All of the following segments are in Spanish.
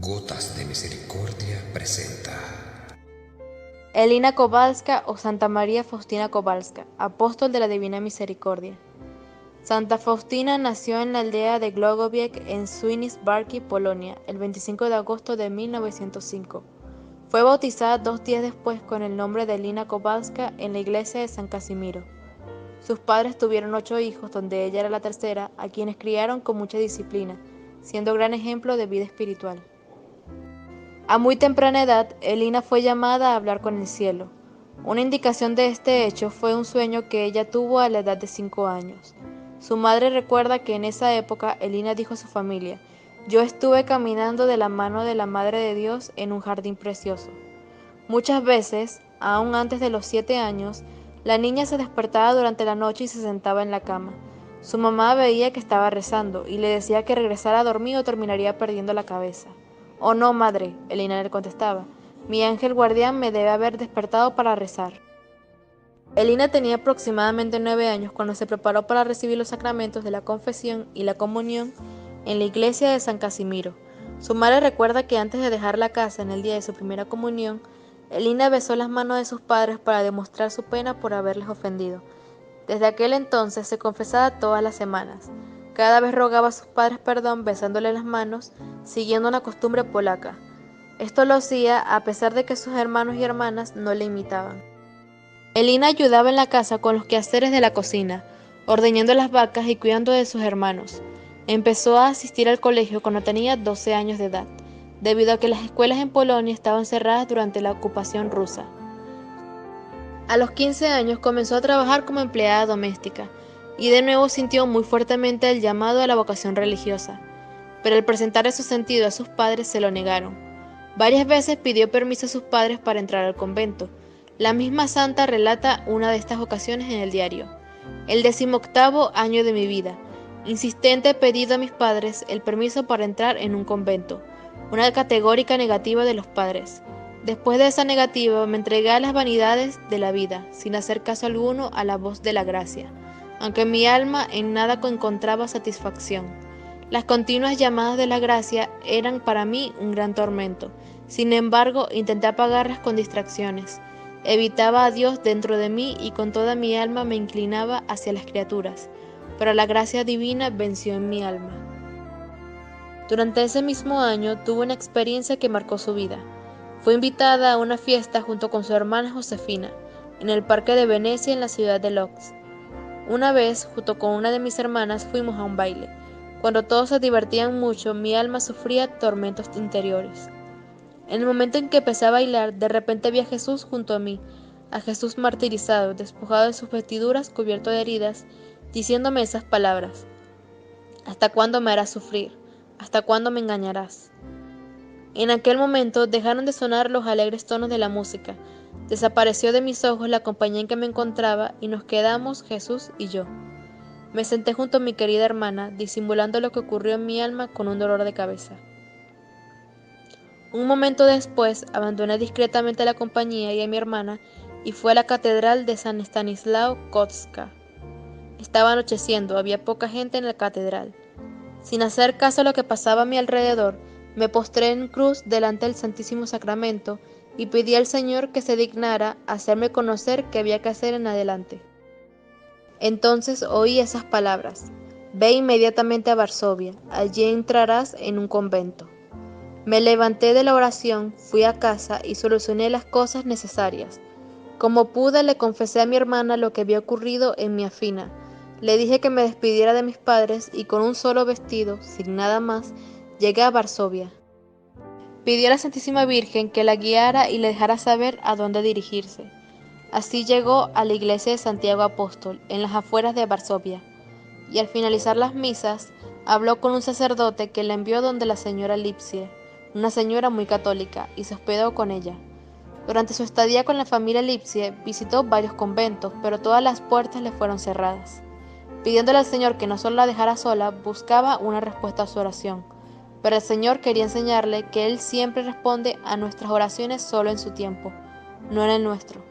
Gotas de Misericordia presenta Elina Kowalska o Santa María Faustina Kowalska, apóstol de la Divina Misericordia. Santa Faustina nació en la aldea de Glogowiec en Świnisz-Barki, Polonia, el 25 de agosto de 1905. Fue bautizada 2 días después con el nombre de Elina Kowalska en la iglesia de San Casimiro. Sus padres tuvieron 8 hijos, donde ella era la tercera, a quienes criaron con mucha disciplina, siendo gran ejemplo de vida espiritual. A muy temprana edad, Elina fue llamada a hablar con el cielo. Una indicación de este hecho fue un sueño que ella tuvo a la edad de 5 años. Su madre recuerda que en esa época Elina dijo a su familia: "Yo estuve caminando de la mano de la Madre de Dios en un jardín precioso". Muchas veces, aún antes de los 7 años, la niña se despertaba durante la noche y se sentaba en la cama. Su mamá veía que estaba rezando y le decía que regresara a dormir o terminaría perdiendo la cabeza. «Oh no, madre», Elina le contestaba, «mi ángel guardián me debe haber despertado para rezar». Elina tenía aproximadamente 9 años cuando se preparó para recibir los sacramentos de la confesión y la comunión en la iglesia de San Casimiro. Su madre recuerda que antes de dejar la casa en el día de su primera comunión, Elina besó las manos de sus padres para demostrar su pena por haberles ofendido. Desde aquel entonces se confesaba todas las semanas. Cada vez rogaba a sus padres perdón besándole las manos, siguiendo una costumbre polaca. Esto lo hacía a pesar de que sus hermanos y hermanas no le imitaban. Elina ayudaba en la casa con los quehaceres de la cocina, ordeñando las vacas y cuidando de sus hermanos. Empezó a asistir al colegio cuando tenía 12 años de edad, debido a que las escuelas en Polonia estaban cerradas durante la ocupación rusa. A los 15 años comenzó a trabajar como empleada doméstica y de nuevo sintió muy fuertemente el llamado a la vocación religiosa, pero al presentar su sentido a sus padres se lo negaron. Varias veces pidió permiso a sus padres para entrar al convento. La misma santa relata una de estas ocasiones en el diario: «El 18º año de mi vida, insistente he pedido a mis padres el permiso para entrar en un convento. Una categórica negativa de los padres. Después de esa negativa me entregué a las vanidades de la vida, sin hacer caso alguno a la voz de la gracia, aunque mi alma en nada encontraba satisfacción. Las continuas llamadas de la gracia eran para mí un gran tormento. Sin embargo, intenté apagarlas con distracciones. Evitaba a Dios dentro de mí y con toda mi alma me inclinaba hacia las criaturas, pero la gracia divina venció en mi alma». Durante ese mismo año tuvo una experiencia que marcó su vida. Fue invitada a una fiesta junto con su hermana Josefina, en el parque de Venecia en la ciudad de Lodz. Una vez, junto con una de mis hermanas, fuimos a un baile. Cuando todos se divertían mucho, mi alma sufría tormentos interiores. En el momento en que empecé a bailar, de repente vi a Jesús junto a mí, a Jesús martirizado, despojado de sus vestiduras, cubierto de heridas, diciéndome esas palabras: «¿Hasta cuándo me harás sufrir? ¿Hasta cuándo me engañarás?». En aquel momento dejaron de sonar los alegres tonos de la música, desapareció de mis ojos la compañía en que me encontraba y nos quedamos Jesús y yo. Me senté junto a mi querida hermana, disimulando lo que ocurrió en mi alma con un dolor de cabeza. Un momento después, abandoné discretamente la compañía y a mi hermana y fui a la catedral de San Estanislao Kostka. Estaba anocheciendo, había poca gente en la catedral. Sin hacer caso a lo que pasaba a mi alrededor, me postré en cruz delante del Santísimo Sacramento y pedí al Señor que se dignara hacerme conocer qué había que hacer en adelante. Entonces oí esas palabras: «Ve inmediatamente a Varsovia, allí entrarás en un convento». Me levanté de la oración, fui a casa y solucioné las cosas necesarias. Como pude, le confesé a mi hermana lo que había ocurrido en mi afina. Le dije que me despidiera de mis padres y con un solo vestido, sin nada más, llegué a Varsovia. Pidió a la Santísima Virgen que la guiara y le dejara saber a dónde dirigirse. Así llegó a la iglesia de Santiago Apóstol, en las afueras de Varsovia, y al finalizar las misas, habló con un sacerdote que la envió donde la señora Lipsie, una señora muy católica, y se hospedó con ella. Durante su estadía con la familia Lipsie, visitó varios conventos, pero todas las puertas le fueron cerradas. Pidiéndole al Señor que no solo la dejara sola, buscaba una respuesta a su oración, pero el Señor quería enseñarle que Él siempre responde a nuestras oraciones solo en su tiempo, no en el nuestro.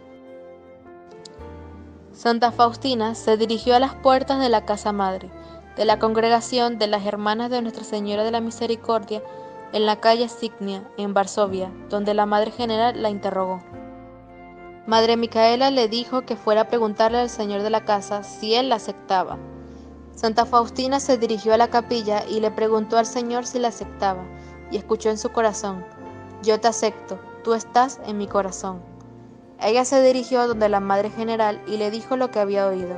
Santa Faustina se dirigió a las puertas de la casa madre, de la congregación de las Hermanas de Nuestra Señora de la Misericordia, en la calle Signia, en Varsovia, donde la Madre General la interrogó. Madre Micaela le dijo que fuera a preguntarle al señor de la casa si él la aceptaba. Santa Faustina se dirigió a la capilla y le preguntó al señor si la aceptaba, y escuchó en su corazón: «Yo te acepto, tú estás en mi corazón». Ella se dirigió donde la Madre General y le dijo lo que había oído.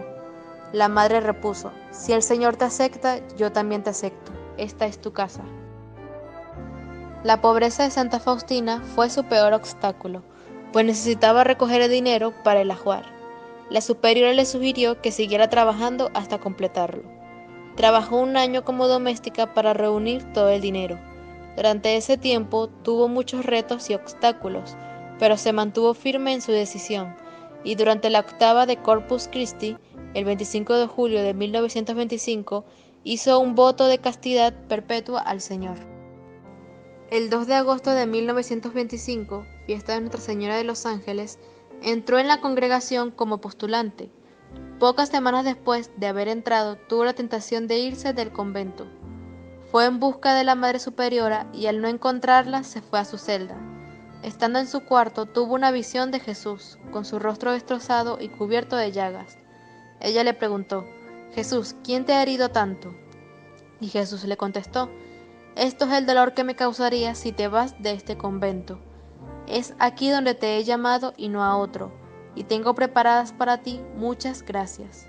La madre repuso: «Si el Señor te acepta, yo también te acepto. Esta es tu casa». La pobreza de Santa Faustina fue su peor obstáculo, pues necesitaba recoger el dinero para el ajuar. La superiora le sugirió que siguiera trabajando hasta completarlo. Trabajó un año como doméstica para reunir todo el dinero. Durante ese tiempo tuvo muchos retos y obstáculos, pero se mantuvo firme en su decisión, y durante la octava de Corpus Christi, el 25 de julio de 1925, hizo un voto de castidad perpetua al Señor. El 2 de agosto de 1925, fiesta de Nuestra Señora de los Ángeles, entró en la congregación como postulante. Pocas semanas después de haber entrado, tuvo la tentación de irse del convento. Fue en busca de la Madre Superiora y al no encontrarla se fue a su celda. Estando en su cuarto, tuvo una visión de Jesús, con su rostro destrozado y cubierto de llagas. Ella le preguntó: «Jesús, ¿quién te ha herido tanto?». Y Jesús le contestó: «Esto es el dolor que me causaría si te vas de este convento. Es aquí donde te he llamado y no a otro, y tengo preparadas para ti muchas gracias».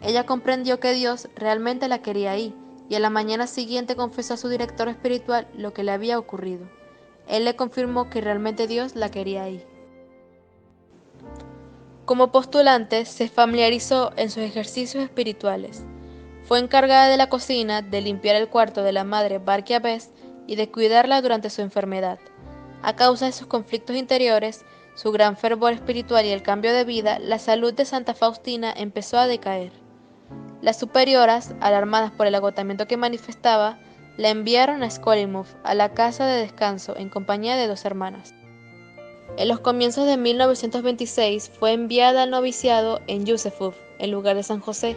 Ella comprendió que Dios realmente la quería ahí, y a la mañana siguiente confesó a su director espiritual lo que le había ocurrido. Él le confirmó que realmente Dios la quería ahí. Como postulante, se familiarizó en sus ejercicios espirituales. Fue encargada de la cocina, de limpiar el cuarto de la madre Barquiabés y de cuidarla durante su enfermedad. A causa de sus conflictos interiores, su gran fervor espiritual y el cambio de vida, la salud de Santa Faustina empezó a decaer. Las superioras, alarmadas por el agotamiento que manifestaba, la enviaron a Skolimov, a la casa de descanso, en compañía de 2 hermanas. En los comienzos de 1926 fue enviada al noviciado en Yusefov, en lugar de San José,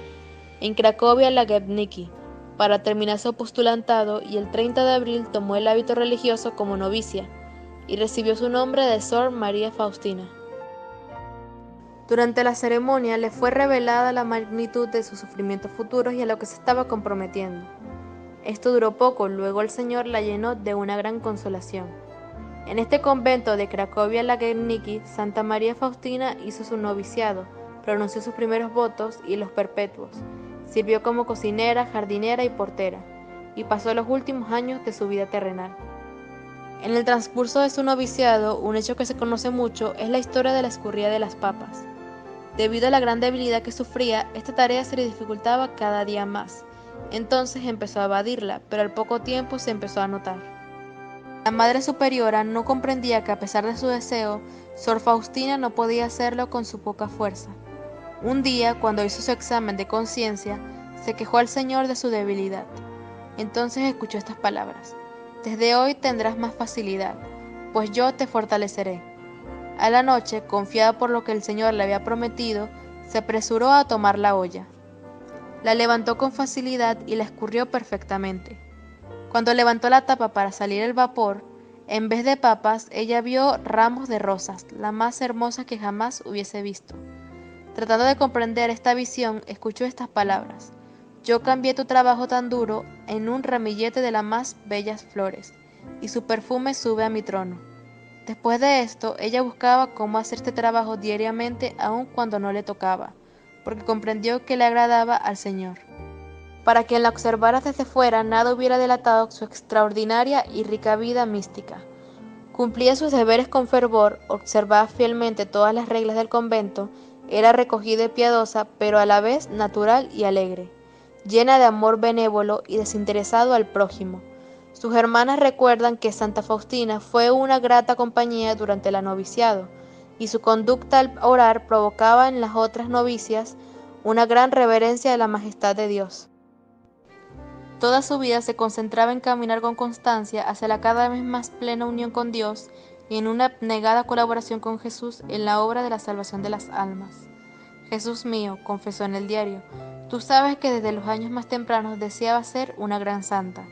en Cracovia-Lagevniki, para terminar su postulantado, y el 30 de abril tomó el hábito religioso como novicia, y recibió su nombre de Sor María Faustina. Durante la ceremonia le fue revelada la magnitud de sus sufrimientos futuros y a lo que se estaba comprometiendo. Esto duró poco, luego el Señor la llenó de una gran consolación. En este convento de Cracovia-Lagevniki, Santa María Faustina hizo su noviciado, pronunció sus primeros votos y los perpetuos, sirvió como cocinera, jardinera y portera, y pasó los últimos años de su vida terrenal. En el transcurso de su noviciado, un hecho que se conoce mucho es la historia de la escurría de las papas. Debido a la gran debilidad que sufría, esta tarea se le dificultaba cada día más. Entonces empezó a evadirla, pero al poco tiempo se empezó a notar. La Madre Superiora no comprendía que a pesar de su deseo, Sor Faustina no podía hacerlo con su poca fuerza. Un día, cuando hizo su examen de conciencia, se quejó al Señor de su debilidad. Entonces escuchó estas palabras: «Desde hoy tendrás más facilidad, pues yo te fortaleceré». A la noche, confiada por lo que el Señor le había prometido, se apresuró a tomar la olla. La levantó con facilidad y la escurrió perfectamente. Cuando levantó la tapa para salir el vapor, en vez de papas, ella vio ramos de rosas, la más hermosa que jamás hubiese visto. Tratando de comprender esta visión, escuchó estas palabras: «Yo cambié tu trabajo tan duro en un ramillete de las más bellas flores, y su perfume sube a mi trono». Después de esto, ella buscaba cómo hacer este trabajo diariamente, aun cuando no le tocaba, porque comprendió que le agradaba al Señor. Para quien la observara desde fuera, nada hubiera delatado su extraordinaria y rica vida mística. Cumplía sus deberes con fervor, observaba fielmente todas las reglas del convento, era recogida y piadosa, pero a la vez natural y alegre, llena de amor benévolo y desinteresado al prójimo. Sus hermanas recuerdan que Santa Faustina fue una grata compañía durante el noviciado, y su conducta al orar provocaba en las otras novicias una gran reverencia de la majestad de Dios. Toda su vida se concentraba en caminar con constancia hacia la cada vez más plena unión con Dios y en una abnegada colaboración con Jesús en la obra de la salvación de las almas. «Jesús mío», confesó en el diario, «tú sabes que desde los años más tempranos deseaba ser una gran santa.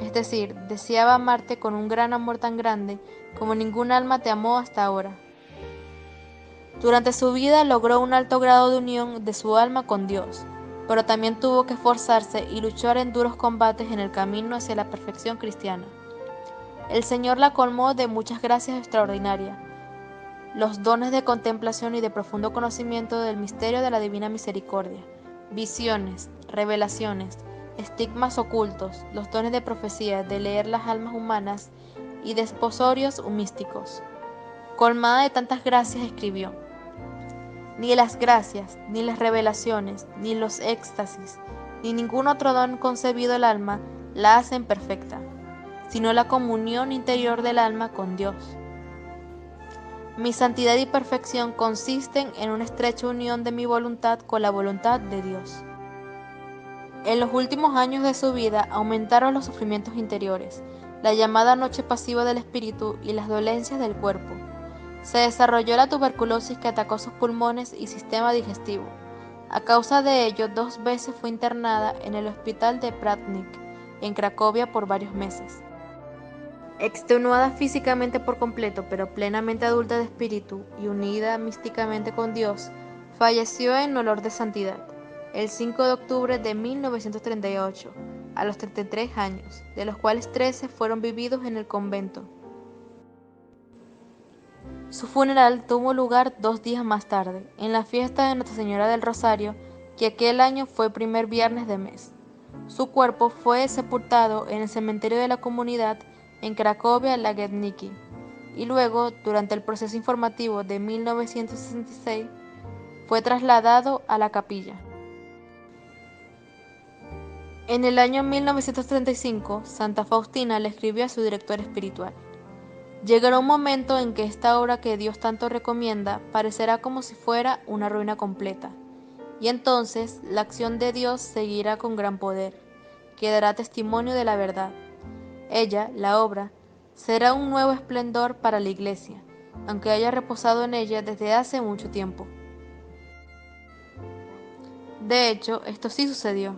es decir, deseaba amarte con un gran amor tan grande como ningún alma te amó hasta ahora. Durante su vida logró un alto grado de unión de su alma con Dios, pero también tuvo que esforzarse y luchar en duros combates en el camino hacia la perfección cristiana. El Señor la colmó de muchas gracias extraordinarias, los dones de contemplación y de profundo conocimiento del misterio de la divina misericordia, visiones, revelaciones, estigmas ocultos, los dones de profecía, de leer las almas humanas y desposorios místicos. Colmada de tantas gracias, escribió: ni las gracias, ni las revelaciones, ni los éxtasis, ni ningún otro don concebido el alma la hacen perfecta, sino la comunión interior del alma con Dios. Mi santidad y perfección consisten en una estrecha unión de mi voluntad con la voluntad de Dios. En los últimos años de su vida aumentaron los sufrimientos interiores, la llamada noche pasiva del espíritu y las dolencias del cuerpo. Se desarrolló la tuberculosis que atacó sus pulmones y sistema digestivo. A causa de ello, 2 veces fue internada en el hospital de Pratnik, en Cracovia, por varios meses. Extenuada físicamente por completo, pero plenamente adulta de espíritu y unida místicamente con Dios, falleció en olor de santidad, el 5 de octubre de 1938, a los 33 años, de los cuales 13 fueron vividos en el convento. Su funeral tuvo lugar 2 días más tarde, en la fiesta de Nuestra Señora del Rosario, que aquel año fue primer viernes de mes. Su cuerpo fue sepultado en el cementerio de la comunidad en Cracovia-Lagedniki, y luego, durante el proceso informativo de 1966, fue trasladado a la capilla. En el año 1935, Santa Faustina le escribió a su director espiritual: llegará un momento en que esta obra que Dios tanto recomienda parecerá como si fuera una ruina completa, y entonces la acción de Dios seguirá con gran poder, que dará testimonio de la verdad. Ella, la obra, será un nuevo esplendor para la Iglesia, aunque haya reposado en ella desde hace mucho tiempo. De hecho, esto sí sucedió.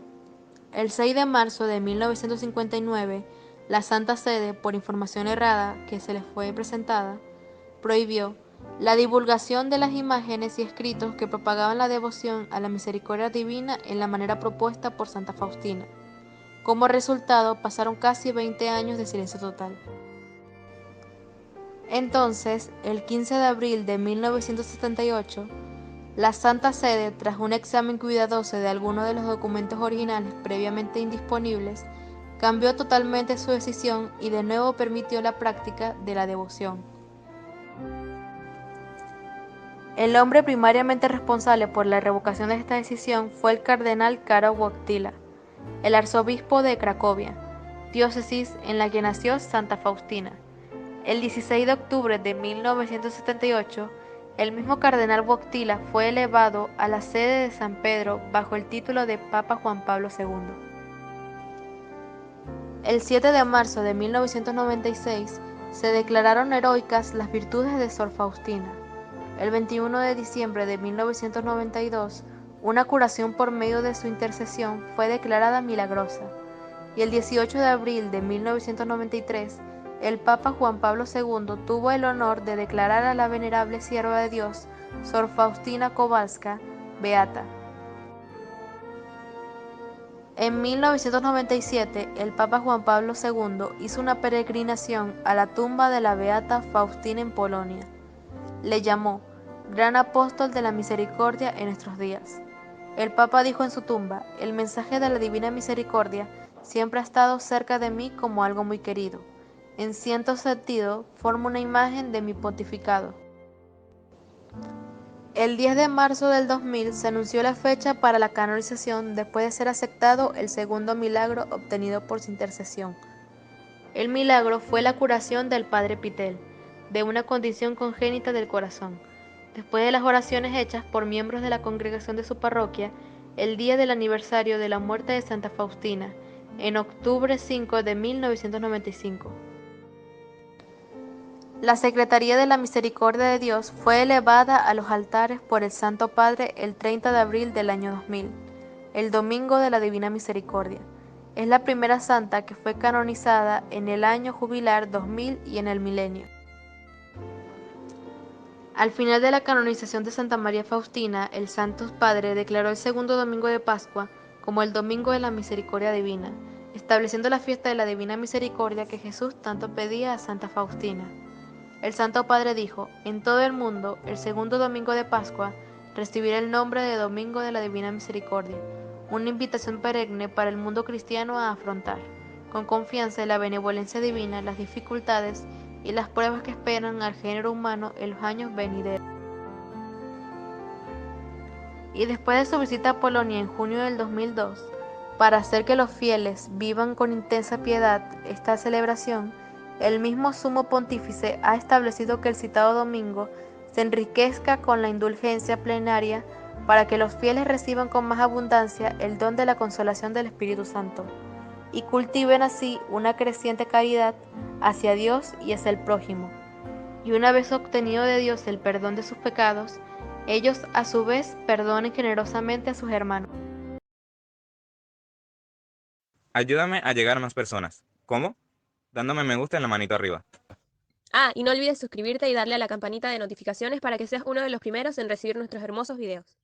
El 6 de marzo de 1959, la Santa Sede, por información errada que se les fue presentada, prohibió la divulgación de las imágenes y escritos que propagaban la devoción a la misericordia divina en la manera propuesta por Santa Faustina. Como resultado, pasaron casi 20 años de silencio total. Entonces, el 15 de abril de 1978, la Santa Sede, tras un examen cuidadoso de algunos de los documentos originales previamente indisponibles, cambió totalmente su decisión y de nuevo permitió la práctica de la devoción. El hombre primariamente responsable por la revocación de esta decisión fue el cardenal Karol Wojtyła, el arzobispo de Cracovia, diócesis en la que nació Santa Faustina. El 16 de octubre de 1978, el mismo cardenal Wojtyła fue elevado a la sede de San Pedro bajo el título de Papa Juan Pablo II. El 7 de marzo de 1996 se declararon heroicas las virtudes de Sor Faustina. El 21 de diciembre de 1992, una curación por medio de su intercesión fue declarada milagrosa, y el 18 de abril de 1993, el Papa Juan Pablo II tuvo el honor de declarar a la venerable sierva de Dios, Sor Faustina Kowalska, beata. En 1997, el Papa Juan Pablo II hizo una peregrinación a la tumba de la beata Faustina en Polonia. Le llamó Gran Apóstol de la Misericordia en nuestros días. El Papa dijo en su tumba: el mensaje de la Divina Misericordia siempre ha estado cerca de mí como algo muy querido. En cierto sentido, forma una imagen de mi pontificado. El 10 de marzo del 2000 se anunció la fecha para la canonización después de ser aceptado el segundo milagro obtenido por su intercesión. El milagro fue la curación del padre Pitel, de una condición congénita del corazón. Después de las oraciones hechas por miembros de la congregación de su parroquia, el día del aniversario de la muerte de Santa Faustina, en octubre 5 de 1995. La Secretaría de la Misericordia de Dios fue elevada a los altares por el Santo Padre el 30 de abril del año 2000, el Domingo de la Divina Misericordia. Es la primera santa que fue canonizada en el año jubilar 2000 y en el milenio. Al final de la canonización de Santa María Faustina, el Santo Padre declaró el segundo domingo de Pascua como el Domingo de la Misericordia Divina, estableciendo la fiesta de la Divina Misericordia que Jesús tanto pedía a Santa Faustina. El Santo Padre dijo: en todo el mundo, el segundo domingo de Pascua recibirá el nombre de Domingo de la Divina Misericordia, una invitación perenne para el mundo cristiano a afrontar, con confianza en la benevolencia divina, las dificultades y las pruebas que esperan al género humano en los años venideros. Y después de su visita a Polonia en junio del 2002, para hacer que los fieles vivan con intensa piedad esta celebración, el mismo Sumo Pontífice ha establecido que el citado domingo se enriquezca con la indulgencia plenaria para que los fieles reciban con más abundancia el don de la consolación del Espíritu Santo y cultiven así una creciente caridad hacia Dios y hacia el prójimo. Y una vez obtenido de Dios el perdón de sus pecados, ellos a su vez perdonen generosamente a sus hermanos. Ayúdame a llegar a más personas. ¿Cómo? Dándome me gusta en la manito arriba. Ah, y no olvides suscribirte y darle a la campanita de notificaciones para que seas uno de los primeros en recibir nuestros hermosos videos.